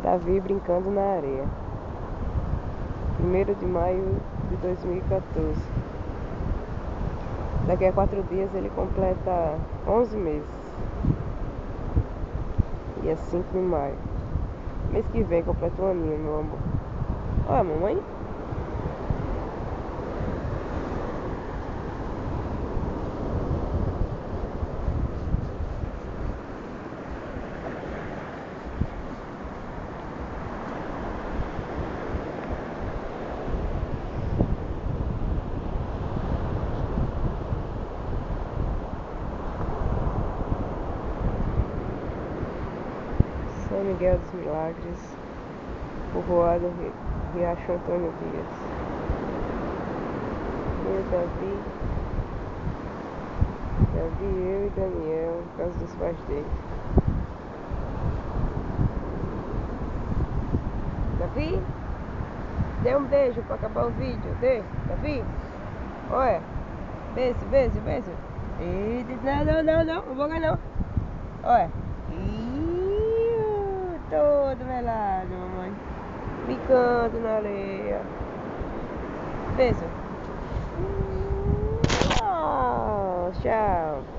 Davi brincando na areia. 1º de maio de 2014. Daqui a 4 dias ele completa 11 meses. Dia 5 de maio. Mês que vem completa um aninho, meu amor. Olha, mamãe. São Miguel dos Milagres, povoado Riacho Antônio Dias. Eu, Davi, eu e Daniel, por causa dos pais dele. Davi, dê um beijo para acabar o vídeo, dê, Davi. Olha, beijo. Não vou ganhar não. Olha. Todo melado, mamãe. Brincando na areia. Beijo. Tchau.